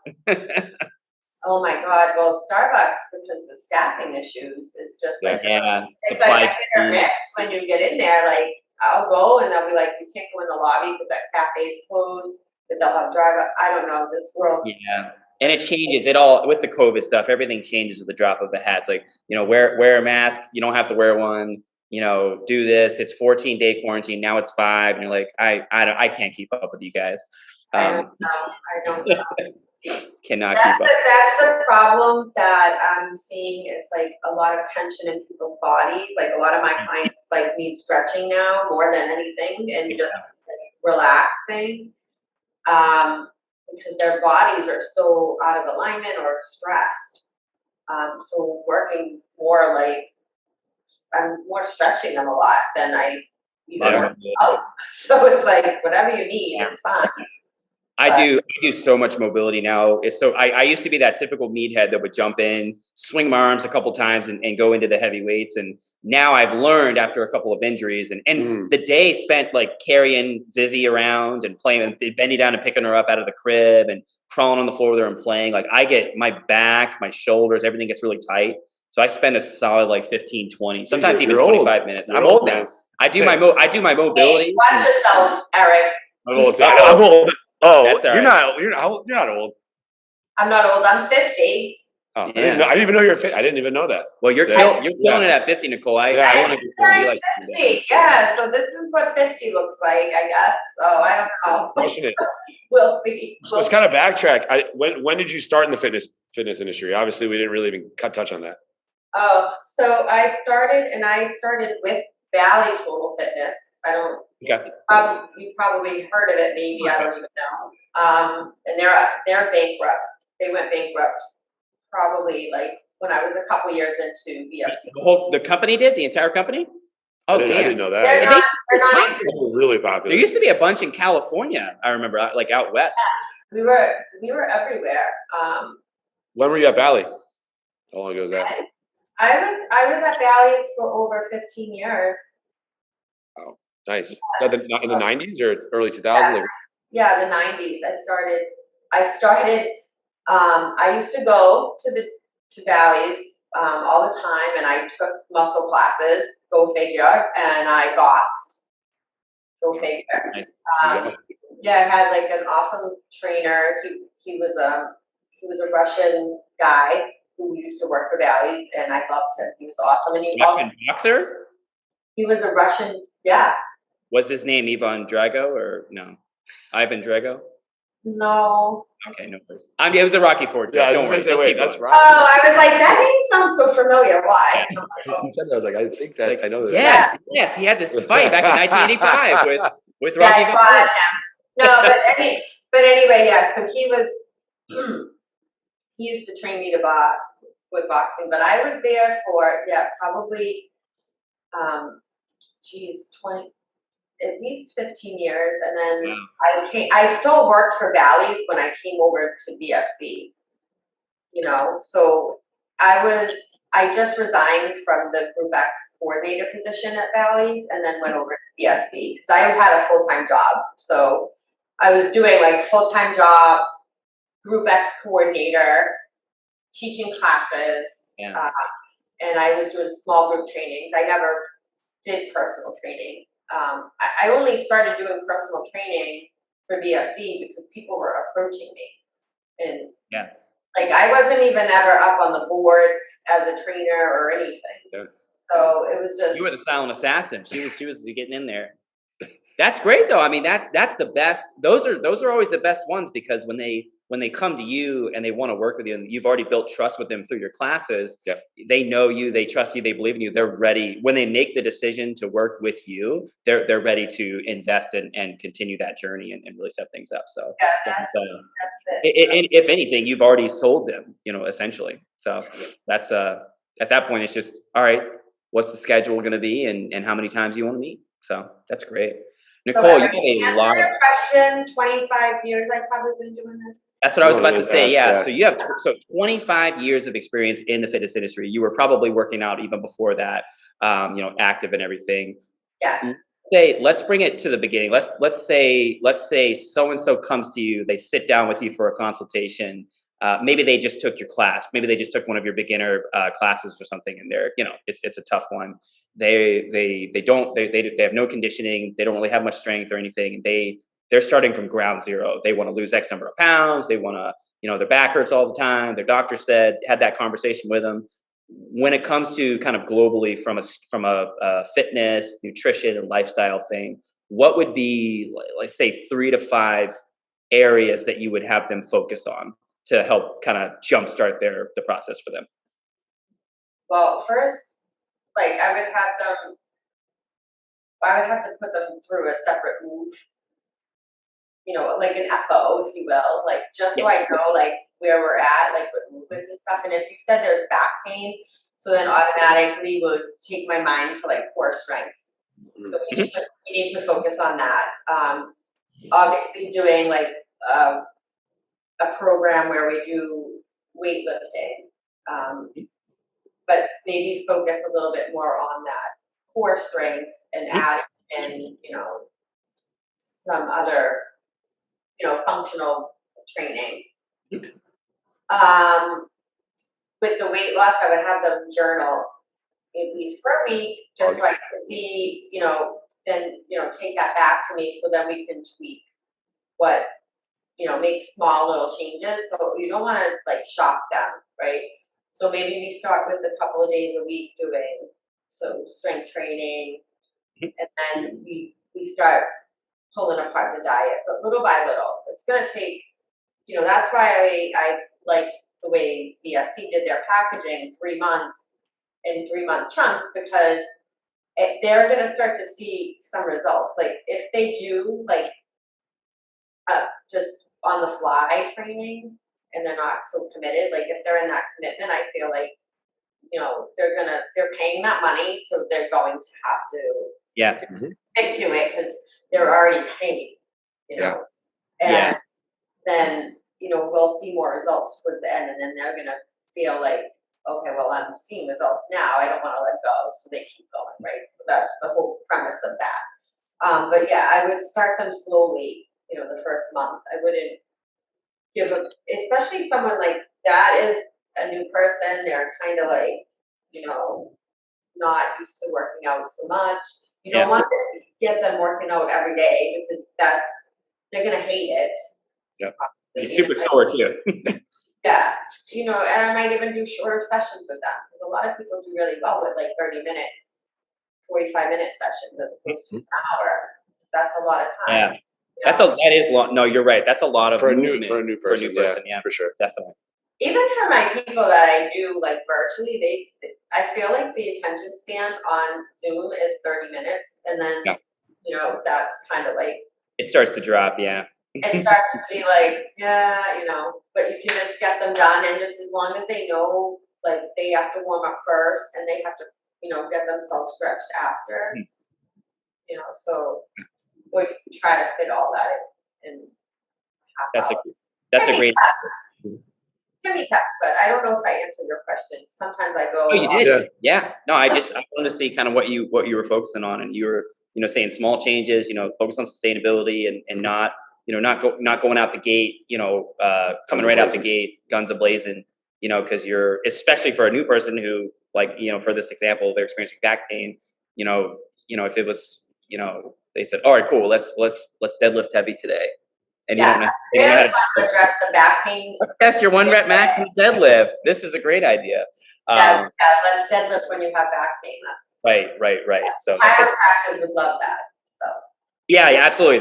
Oh my God! Well, Starbucks, because the staffing issues is just like it's like a hit or miss when you get in there. Like I'll go and they'll be like, you can't go in the lobby because that cafe's closed, but they'll have drive-up. I don't know this world. Yeah, and it changes. It all with the COVID stuff. Everything changes at the drop of a hat. It's like wear a mask. You don't have to wear one. Do this. It's 14-day quarantine. Now it's 5, and you're like, I can't keep up with you guys. I don't know. Cannot keep up. That's the problem that I'm seeing. It's like a lot of tension in people's bodies. Like a lot of my clients like need stretching now more than anything, and just relaxing, because their bodies are so out of alignment or stressed. So working more I'm more stretching them a lot than I even work out. So it's like whatever you need is fine. I do so much mobility now. I used to be that typical meathead that would jump in, swing my arms a couple times and go into the heavy weights. And now I've learned after a couple of injuries and the day spent like carrying Vivi around and playing, bending down and picking her up out of the crib and crawling on the floor with her and playing. Like I get my back, my shoulders, everything gets really tight. So I spend a solid like 15, 20, sometimes even 25 minutes. I'm old now. I do my mobility. Hey, watch yourself, Eric. I'm old. Oh, that's all you're right. You're not old. I'm not old. I'm 50. Oh, I didn't even know you're 50. I didn't even know that. Well, you're killing it at 50, Nicole. I want to be like 50. Yeah, so this is what 50 looks like, I guess. So I don't know. We'll see. Let's kind of backtrack. When did you start in the fitness industry? Obviously, we didn't really even touch on that. Oh, so I started with Valley Total Fitness. I don't. Okay. You probably heard of it, maybe. I don't even know. And they're bankrupt. They went bankrupt probably like when I was a couple years into BSC. The company did? The entire company? Oh, I didn't know that. They're not really popular. There used to be a bunch in California. I remember, like out west. Yeah, we were everywhere. When were you at Bally? How long ago was that? I was at Bally's for over 15 years. Wow, nice. In the 90s or early 2000s? Yeah, the 90s. I started. I used to go to Bally's all the time, and I took muscle classes. Go figure. And I boxed. Go figure. Nice. Yeah, I had like an awesome trainer. He was a Russian guy who used to work for Bally's, and I loved him. He was awesome, and Russian boxer? he was a Russian. Yeah. Was his name Ivan Drago or no? Ivan Drago? No. Okay, no worries. It was a Rocky Ford joke. Yeah, Don't worry. say, wait, that's right. right. Oh, I was like, that name sounds so familiar. Why? Yeah. You said that, I was like, I think that Like, I know that. Yes, he had this fight back in 1985 with Yeah, Rocky I fought him. No, but anyway, yeah. So he was. He used to train me to with boxing, but I was there for probably 20, at least 15 years, and then I still worked for Bally's when I came over to BSC. You know, so I just resigned from the Group X coordinator position at Bally's and then went over to BSC because I had a full-time job. So I was doing like full-time job, Group X coordinator, teaching classes, and I was doing small group trainings. I never did personal training. I only started doing personal training for BSC because people were approaching me, and like I wasn't even ever up on the boards as a trainer or anything. Yeah. So it was just, you were the silent assassin. She was getting in there. That's great though. I mean, that's the best. Those are always the best ones because when they come to you and they want to work with you and you've already built trust with them through your classes, they know you, they trust you, they believe in you. They're ready when they make the decision to work with you. They're ready to invest in and continue that journey and really set things up. So that's it. If anything, you've already sold them, essentially. So that's at that point, it's just all right. What's the schedule going to be, and how many times you want to meet? So that's great. Nicole, you have a lot of question. 25 years I've probably been doing this. That's what I was about to say. Yeah. So you have 25 years of experience in the fitness industry. You were probably working out even before that, active and everything. Yes. Let's bring it to the beginning. Let's say so and so comes to you. They sit down with you for a consultation. Maybe they just took your class. Maybe they just took one of your beginner classes or something, and they're it's a tough one. They have no conditioning. They don't really have much strength or anything. They're starting from ground zero. They want to lose X number of pounds. They want to, their back hurts all the time. Their doctor had that conversation with them. When it comes to kind of globally from a fitness, nutrition, and lifestyle thing, what would be, let's say, 3 to 5 areas that you would have them focus on to help kind of jumpstart the process for them? Well, first, I would have to put them through a separate move, like an FO, if you will, just so I know, where we're at, with movements and stuff. And if you said there's back pain, so then automatically would take my mind to core strength. So we need to focus on that. Obviously doing a program where we do weightlifting, but maybe focus a little bit more on that core strength and add in, some other, functional training. With the weight loss, I would have them journal at least for a week, just so I can see, then, take that back to me so then we can tweak what, make small little changes. So you don't want to shock them, right? So maybe we start with a couple of days a week doing strength training, and then we start pulling apart the diet, but little by little. It's going to take, that's why I liked the way BSC did their packaging, 3 months in 3-month chunks, because they're going to start to see some results. If they do just on the fly training and they're not so committed, if they're in that commitment, I feel they're paying that money, so they're going to have to stick to it because they're already paying, and then we'll see more results towards the end, and then they're gonna feel okay, well, I'm seeing results now, I don't want to let go, so they keep going, right? So that's the whole premise of that. But yeah, I would start them slowly, the first month. I wouldn't give them, especially someone like that is a new person, they're kind of not used to working out so much. You don't want to get them working out every day because they're gonna hate it. Yep. It's super sore too. Yeah, and I might even do shorter sessions with them because a lot of people do really well with like 30-minute, 45-minute sessions as opposed to an hour. That's a lot of time. Yeah, that is long. No, you're right. That's a lot of movement for a new person. Yeah, for sure, definitely. Even for my people that I do like virtually, I feel like the attention span on Zoom is 30 minutes, and then that's kind of like it starts to drop. Yeah. It starts to be like, but you can just get them done, and just as long as they know, like, they have to warm up first, and they have to, get themselves stretched after, so we try to fit all that in half hour. That's a great. Can be tough, but I don't know if I answered your question. Sometimes I go. Oh, you did. Yeah. No, I wanted to see kind of what you were focusing on, and you were, saying small changes, focus on sustainability and not. Not going out the gate, coming right out the gate, guns a-blazing, because you're, especially for a new person who, like, for this example, they're experiencing back pain, if it was, they said, all right, cool, let's deadlift heavy today. And I really want to address the back pain. That's your 1 rep max in deadlift. This is a great idea. Let's deadlift when you have back pain. Right. Yeah. So chiropractors would love that. So. Yeah, absolutely.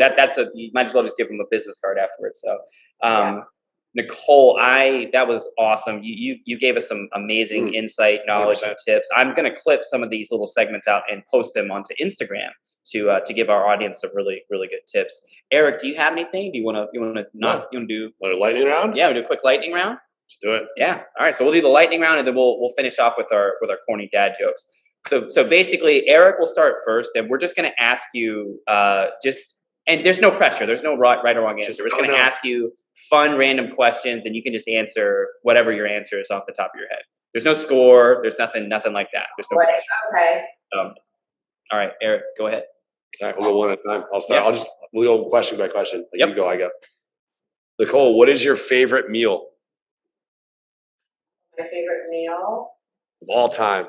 You might as well just give them a business card afterwards. So, Nicole, that was awesome. You gave us some amazing insight, knowledge, 100%. And tips. I'm going to clip some of these little segments out and post them onto Instagram to give our audience some really, really good tips. Eric, do you have anything? Do you want to do a lightning round? Yeah, we'll do a quick lightning round. Let's do it. Yeah. All right. So we'll do the lightning round, and then we'll finish off with our corny dad jokes. So basically, Eric will start first, and we're just going to ask you and there's no pressure. There's no right or wrong answer. We're just going to ask you fun, random questions, and you can just answer whatever your answer is off the top of your head. There's no score. There's nothing like that. There's no pressure. Okay. All right, Eric, go ahead. All right, we'll go one at a time. I'll start. Yep. We'll go question by question. Yep. You go, I go. Nicole, what is your favorite meal? My favorite meal? Of all time.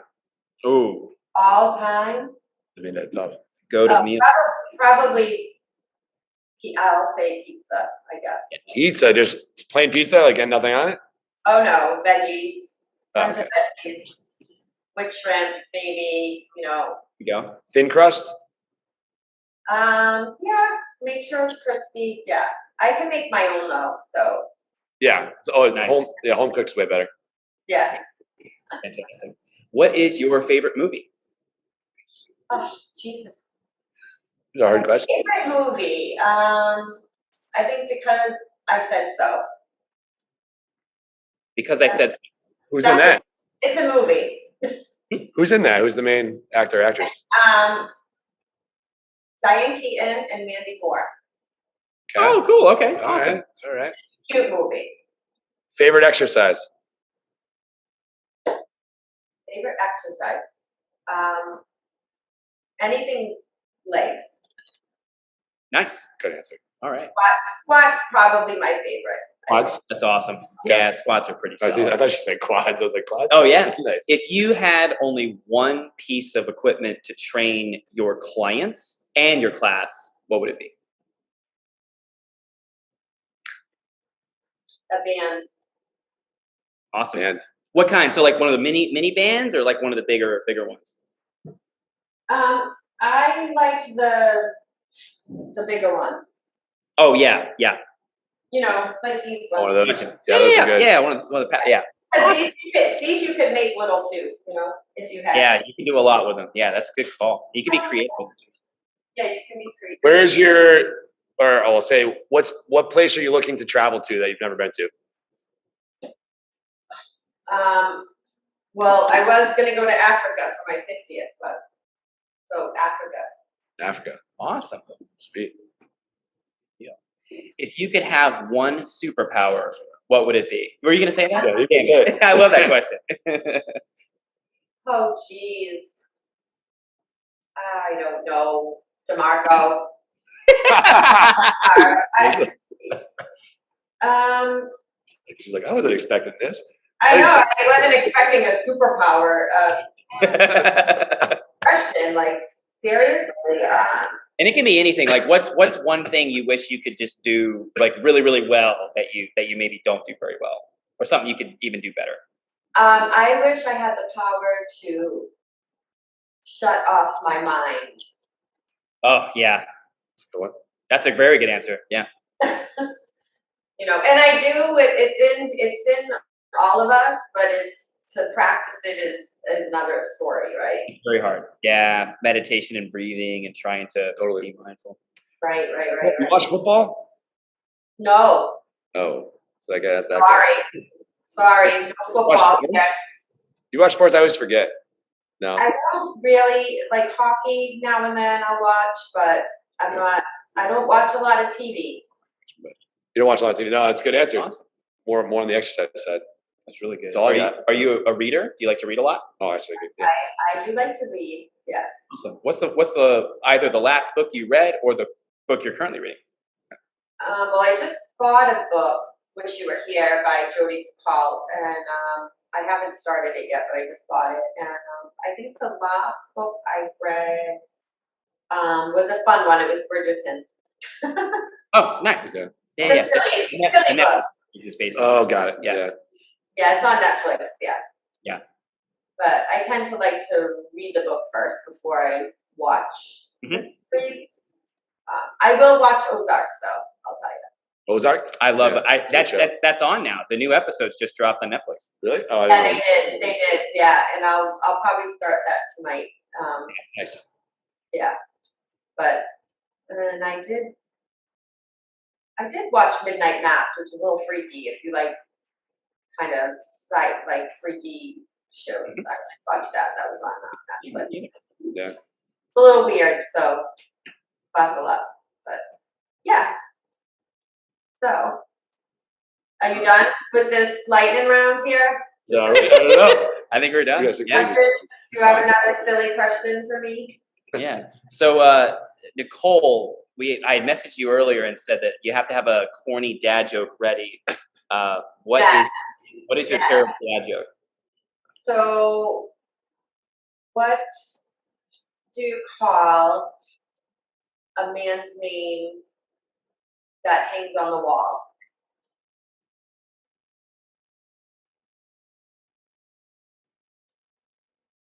Ooh. All time? I mean, that's tough. Go to meal. Probably, I'll say pizza, I guess. Pizza? Just plain pizza, like and nothing on it? Oh, no, veggies. Tons Okay. of veggies. With shrimp, maybe, You go. Thin crust? Yeah, make sure it's crispy. Yeah, I can make my own though, so. Yeah. Nice. Home cook's way better. Yeah. Fantastic. What is your favorite movie? Oh, Jesus. It's a hard question. Favorite movie? I think Because I Said So. Because I said so. Who's in that? It's a movie. Who's in that? Who's the main actor, actress? Diane Keaton and Mandy Moore. Okay. Oh, cool. Okay. All Awesome. All right. Cute movie. Favorite exercise? Favorite exercise? Anything legs. Nice. Good answer. All right. Squats probably my favorite. Quads? That's awesome. Yeah, squats are pretty I solid. thought you said quads. I was like, quads? Oh, yeah. Nice. If you had only one piece of equipment to train your clients and your class, what would it be? A band. Awesome. And What kind? So like one of the mini bands or like one of the bigger ones? I like the bigger ones. Oh yeah. Like these ones. one of those. Yeah, those are good. Yeah. One of the yeah. Awesome. These you could make little too, if you had. Yeah, you can do a lot with them. Yeah, that's a good call. You can be creative. Yeah, you can be creative. Where's your, or I'll say, what place are you looking to travel to that you've never been to? Well, I was gonna go to Africa for my 50th, but so Africa. Awesome. Sweet. If you could have one superpower, what would it be? Were you going to say that? Yeah, you can say it. I love that question. Oh, geez. I don't know. Demarco. She's like, I wasn't expecting this. I know. I wasn't expecting a superpower question. Like, seriously, And it can be anything. Like, what's one thing you wish you could just do like really, really well that you maybe don't do very well, or something you could even do better? I wish I had the power to shut off my mind. Oh yeah, that's a very good answer. Yeah. You know, and I do. It's in all of us, but it's to practice it is another story, right? It's very hard. Yeah, meditation and breathing and trying to be mindful. Right. You watch football? No. Oh, so I guess that. Sorry, no football yet. You watch sports? I always forget. No. I don't really like hockey. Now and then I'll watch, but I'm not. I don't watch a lot of TV. You don't watch a lot of TV? No, that's a good answer. Awesome. More on the exercise side. That's really good. That's all Are you a reader? Do you like to read a lot? Oh, I see. Yeah. I do like to read. Yes. Awesome. What's the either the last book you read or the book you're currently reading? Well, I just bought a book, Wish You Were Here by Jodi Picoult, and I haven't started it yet, but I just bought it. And I think the last book I read was a fun one. It was Bridgerton. Oh, nice. Yeah. Yeah. Silly book. Is based on. Oh, got it. Yeah. Yeah, it's on Netflix. Yeah. Yeah. But I tend to like to read the book first before I watch the series. I will watch Ozarks, though. I'll tell you. Ozark? I love it. That's on now. The new episodes just dropped on Netflix. Really? Oh, Yeah, they did. Yeah, and I'll probably start that tonight. Nice. Yeah, but and I did watch Midnight Mass, which is a little freaky if you like kind of like freaky shows. I watched that. That was on Netflix. Yeah. It's a little weird, so buckle up. But yeah. So, are you done with this lightning round here? Yeah, I don't know. I think we're done. Yes, Yeah. Questions? Do you have another silly question for me? Yeah. So, Nicole, I had messaged you earlier and said that you have to have a corny dad joke ready. What is your terrible dad joke? So, what do you call a man's name that hangs on the wall?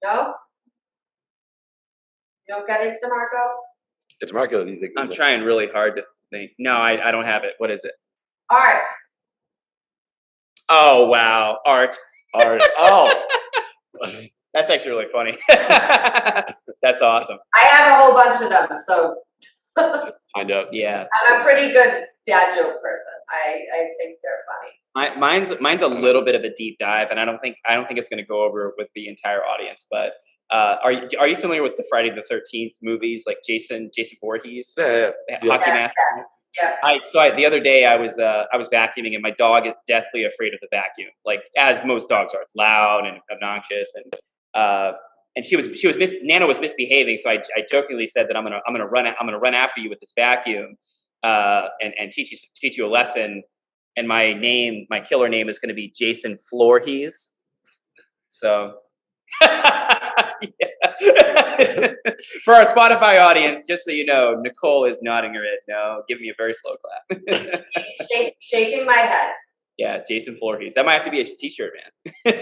No? You don't get it, Demarco? It's Demarco. I'm trying really hard to think. No, I don't have it. What is it? Art. Oh, wow. Art. Oh. That's actually really funny. That's awesome. I have a whole bunch of them, so Find out. Yeah. I'm a pretty good dad joke person. I think they're funny. Mine's a little bit of a deep dive, and I don't think it's going to go over with the entire audience. But are you familiar with the Friday the 13th movies, like Jason Voorhees, Yeah. hockey mask? Yeah. The other day I was vacuuming, and my dog is deathly afraid of the vacuum, like as most dogs are. It's loud and obnoxious, and Nana was misbehaving, so I jokingly said that I'm gonna run after you with this vacuum, and teach you a lesson. And my killer name is going to be Jason Voorhees. So, for our Spotify audience, just so you know, Nicole is nodding her head no, giving me a very slow clap. Shaking my head. Yeah, Jason Voorhees. That might have to be a t-shirt, man.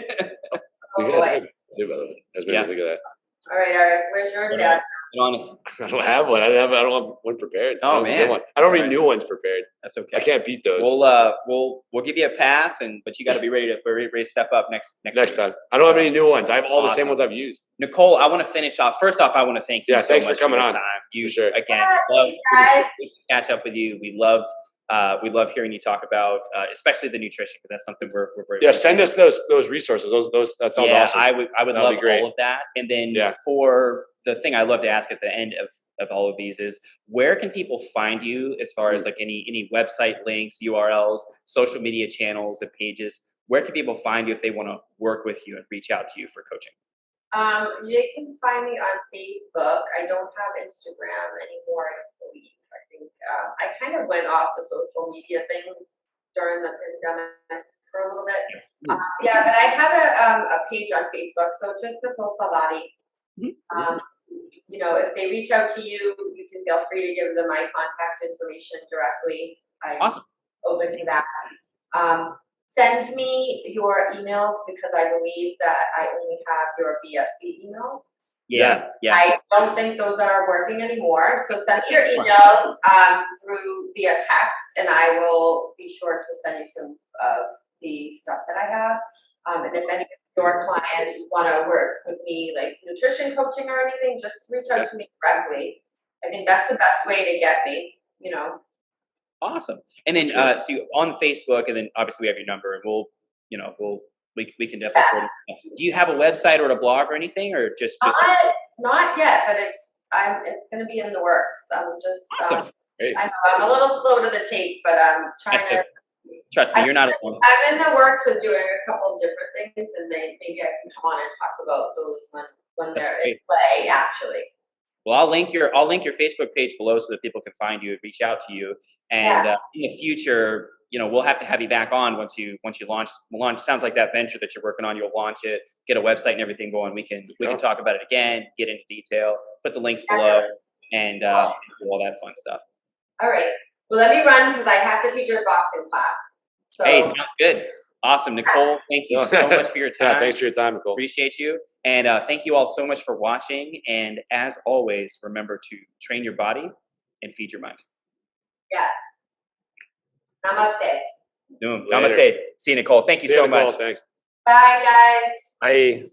Oh boy. Too, by the way. I was making think of that. All right, Eric. Where's your dad? Honest. I don't have one. I don't have one prepared. Oh, man. I don't read new ones prepared. That's okay. I can't beat those. We'll give you a pass, but you got to be ready to step up next time. I don't have any new ones. I have all the same ones I've used. Nicole, I want to finish off. First off, I want to thank you so thanks much for coming on. Time. You sure. Again, love to catch up with you. We love hearing you talk about, especially the nutrition, because that's something we're very send us those resources. Those that sounds awesome. I would love all of that. And then for the thing I love to ask at the end of all of these is, where can people find you as far as like any website links, URLs, social media channels and pages? Where can people find you if they want to work with you and reach out to you for coaching? You can find me on Facebook. I don't have Instagram anymore, I believe. I think I kind of went off the social media thing during the pandemic for a little bit. But I have a page on Facebook, so just Nicole Salvati. you know, if they reach out to you, you can feel free to give them my contact information directly. I'm Awesome. open to that. Send me your emails because I believe that I only have your BSC emails. Yeah. I don't think those are working anymore. So send me your emails through via text, and I will be sure to send you some of the stuff that I have. And if any of your clients want to work with me, like nutrition coaching or anything, just reach out to me directly. I think that's the best way to get me, you know. Awesome. And then so you, on Facebook, and then obviously we have your number, and we can definitely. Do you have a website or a blog or anything, or just not yet, but it's going to be in the works. I'm just awesome. I know I'm a little slow to the tape, but I'm trying to. Trust me, you're not alone. I'm in the works of doing a couple of different things, and maybe I can come on and talk about those when they're in play, actually. Well, I'll link your Facebook page below so that people can find you and reach out to you. And in the future, you know, we'll have to have you back on once you launch. Sounds like that venture that you're working on. You'll launch it, get a website and everything going. We can talk about it again, get into detail, put the links below, and do all that fun stuff. All right. Well, let me run because I have to teach a boxing class. So. Hey, sounds good. Awesome, Nicole. Thank you so much for your time. Thanks for your time, Nicole. Appreciate you. And thank you all so much for watching. And as always, remember to train your body and feed your mind. Yeah. Namaste. Namaste. See you, Nicole. Thank you so much. Thanks. Bye, guys. Bye.